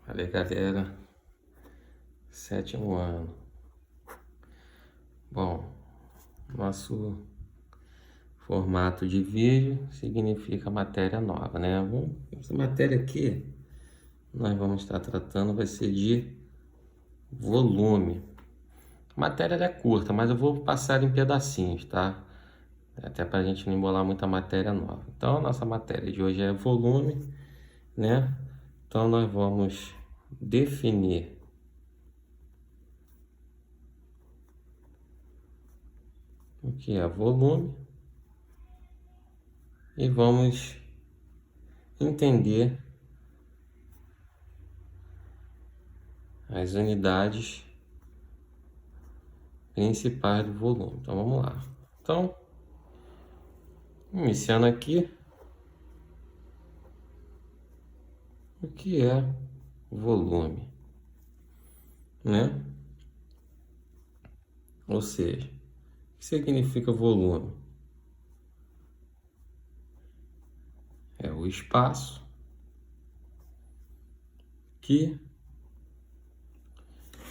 Valeu, galera. 7º ano. Bom, nosso formato de vídeo significa matéria nova, né? Essa matéria aqui nós vamos estar tratando vai ser de volume. A matéria é curta, mas eu vou passar em pedacinhos, tá? Até para a gente não embolar muita matéria nova. Então, nossa matéria de hoje é volume, né? Então, nós vamos definir o que é volume e vamos entender as unidades principais do volume. Então vamos lá. Então, iniciando aqui, o que é volume, né? Ou seja, o que significa volume? É o espaço que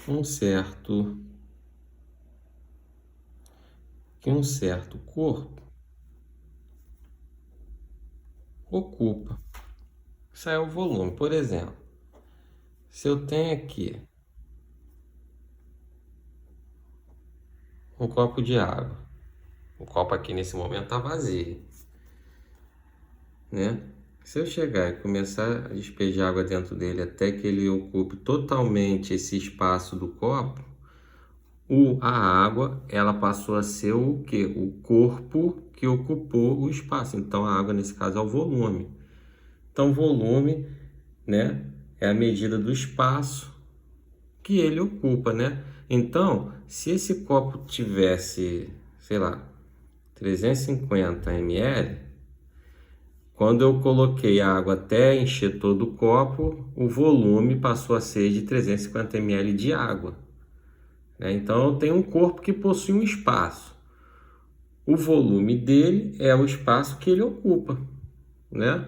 um certo corpo ocupa. Isso é o volume. Por exemplo, se eu tenho aqui um copo de água, o copo aqui nesse momento está vazio, né? Se eu chegar e começar a despejar água dentro dele até que ele ocupe totalmente esse espaço do copo, a água ela passou a ser o quê? O corpo que ocupou o espaço. Então a água nesse caso é o volume. Então volume, né, é a medida do espaço que ele ocupa, né? Então, se esse copo tivesse, sei lá, 350 ml, quando eu coloquei a água até encher todo o copo, o volume passou a ser de 350 ml de água, né? Então eu tenho um corpo que possui um espaço. O volume dele é o espaço que ele ocupa, né?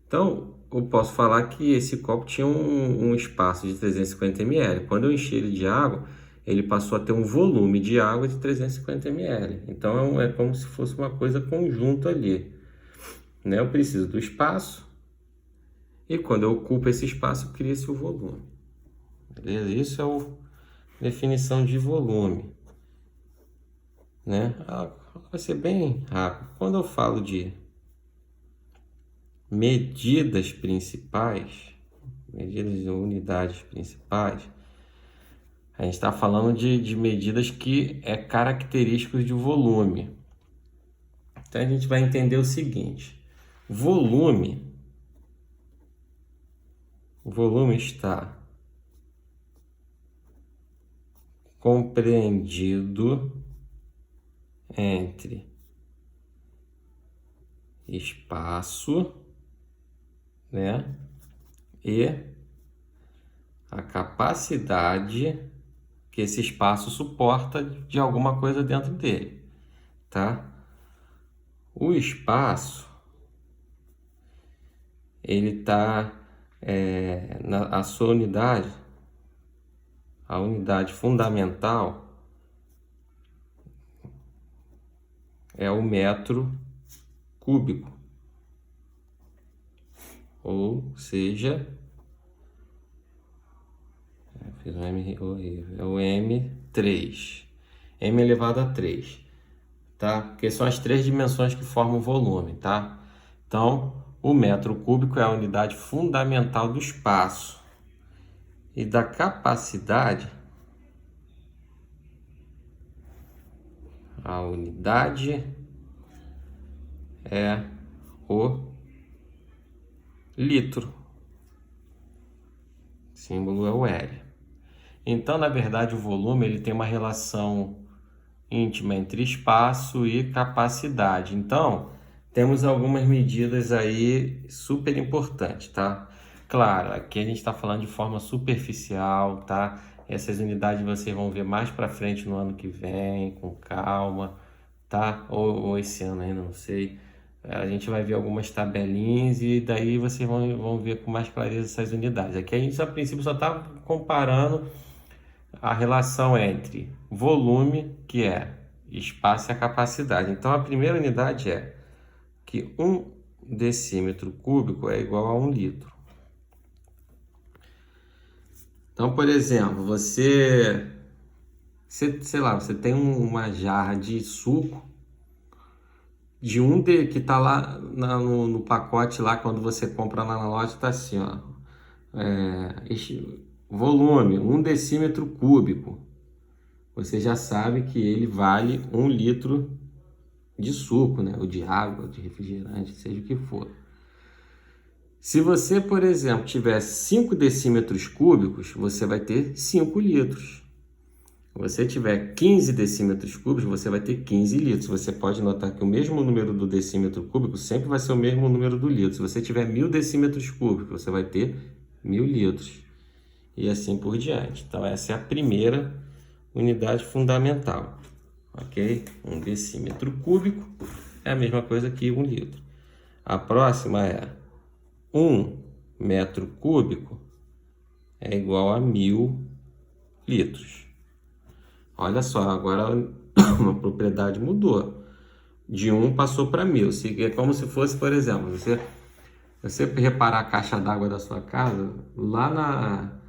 Então eu posso falar que esse copo tinha um espaço de 350 ml. Quando eu enchi ele de água, ele passou a ter um volume de água de 350 ml. Então é como se fosse uma coisa conjunta ali, né? Eu preciso do espaço e quando eu ocupo esse espaço, cria-se o volume. Beleza? Isso é a definição de volume, né? Vai ser bem rápido. Quando eu falo de medidas principais, medidas de unidades principais, a gente está falando de medidas que é características de volume. Então a gente vai entender o seguinte: o volume está compreendido entre espaço, né, e a capacidade que esse espaço suporta de alguma coisa dentro dele, tá? O espaço, ele tá a sua unidade, a unidade fundamental é o metro cúbico, ou seja, fiz um M horrível, é o M3, M elevado a 3, tá? Porque são as 3 dimensões que formam o volume, tá? Então, o metro cúbico é a unidade fundamental do espaço e da capacidade. A unidade é o litro. O símbolo é o L. Então, na verdade, o volume ele tem uma relação íntima entre espaço e capacidade. Então, temos algumas medidas aí super importantes, tá? Claro, aqui a gente está falando de forma superficial, tá? Essas unidades vocês vão ver mais para frente no ano que vem, com calma, tá? Ou esse ano ainda, não sei. A gente vai ver algumas tabelinhas e daí vocês vão ver com mais clareza essas unidades. Aqui a gente, a princípio, só está comparando a relação entre volume, que é espaço, e a capacidade. Então, a primeira unidade é que 1 decímetro cúbico é igual a 1 litro. Então, por exemplo, sei lá, você tem uma jarra de suco que está lá no pacote lá, quando você compra lá na loja, está assim, ó, volume 1 decímetro cúbico. Você já sabe que ele vale 1 litro de suco, né? Ou de água, ou de refrigerante, seja o que for. Se você, por exemplo, tiver 5 decímetros cúbicos, você vai ter 5 litros. Se você tiver 15 decímetros cúbicos, você vai ter 15 litros. Você pode notar que o mesmo número do decímetro cúbico sempre vai ser o mesmo número do litro. Se você tiver 1000 decímetros cúbicos, você vai ter 1000 litros. E assim por diante. Então, essa é a primeira unidade fundamental. Ok? 1 decímetro cúbico é a mesma coisa que 1 litro. A próxima é 1 metro cúbico é igual a 1000 litros. Olha só, agora uma propriedade mudou. De 1 passou para 1000. É como se fosse, por exemplo, você reparar a caixa d'água da sua casa, lá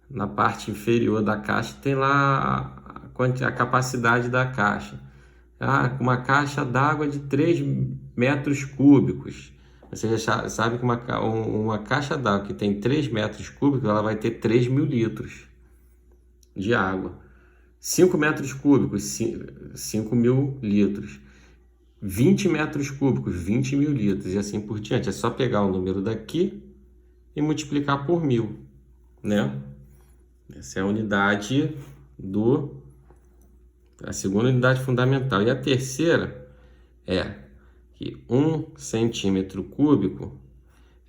na parte inferior da caixa tem lá a capacidade da caixa. Uma caixa d'água de 3 metros cúbicos. Você já sabe que uma caixa d'água que tem 3 metros cúbicos, ela vai ter 3.000 litros de água. 5 metros cúbicos, 5.000 litros. 20 metros cúbicos, 20.000 litros, e assim por diante. É só pegar o número daqui e multiplicar por 1000, né? Essa é a unidade a segunda unidade fundamental. E a terceira é que 1 centímetro cúbico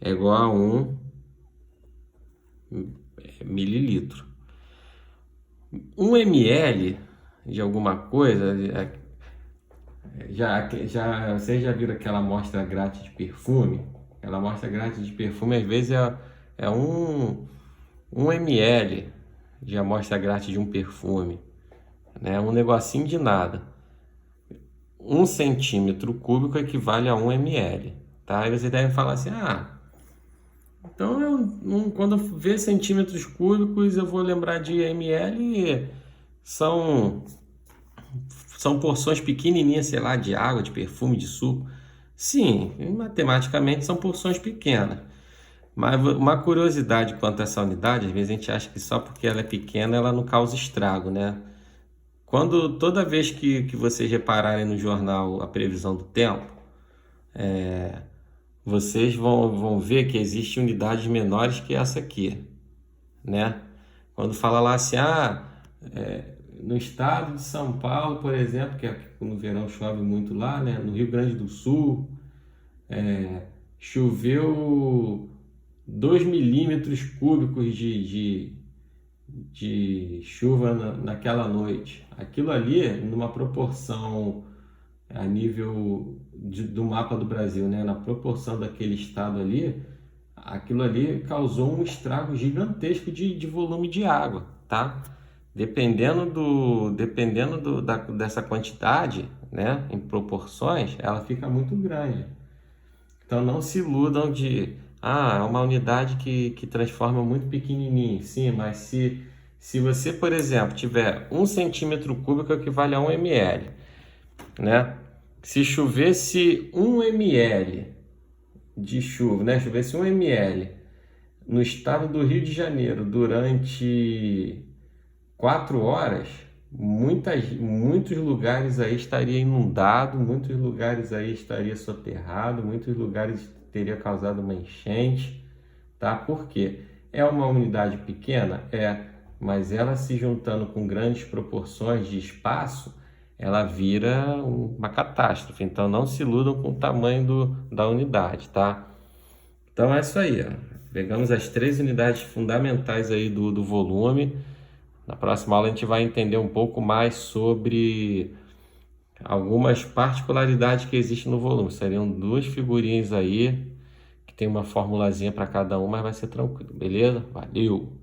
é igual a 1 mililitro. 1 ml de alguma coisa, vocês já viram aquela amostra grátis de perfume? Aquela amostra grátis de perfume, às vezes, é 1 ml de amostra grátis de um perfume, né? Um negocinho de nada. 1 centímetro cúbico equivale a 1 ml, tá? Aí você deve falar assim, então quando eu ver centímetros cúbicos eu vou lembrar de ml, são porções pequenininhas, sei lá, de água, de perfume, de suco. Sim, matematicamente são porções pequenas. Mas uma curiosidade quanto a essa unidade, às vezes a gente acha que só porque ela é pequena ela não causa estrago, né? Toda vez que vocês repararem no jornal a previsão do tempo, vocês vão ver que existem unidades menores que essa aqui, né? Quando fala lá assim, no estado de São Paulo, por exemplo, que no verão chove muito lá, né? No Rio Grande do Sul, choveu 2 milímetros cúbicos de chuva naquela noite. Aquilo ali, numa proporção a nível do mapa do Brasil, né? Na proporção daquele estado ali, aquilo ali causou um estrago gigantesco de volume de água, tá? Dependendo dessa quantidade, né? Em proporções, ela fica muito grande. Então não se iludam é uma unidade que transforma muito pequenininho. Sim, mas se você, por exemplo, tiver 1 centímetro cúbico equivale a 1 ml, né? Se chovesse 1 ml de chuva, né? Chovesse 1 ml no estado do Rio de Janeiro durante 4 horas, muitos lugares aí estaria inundado, muitos lugares aí estaria soterrado, muitos lugares teria causado uma enchente, tá? Por quê? É uma unidade pequena? Mas ela se juntando com grandes proporções de espaço, ela vira uma catástrofe. Então não se iludam com o tamanho da unidade, tá? Então é isso aí, ó. Pegamos as 3 unidades fundamentais aí do volume. Na próxima aula a gente vai entender um pouco mais sobre algumas particularidades que existem no volume. Seriam duas figurinhas aí, que tem uma formulazinha para cada um, mas vai ser tranquilo, beleza? Valeu!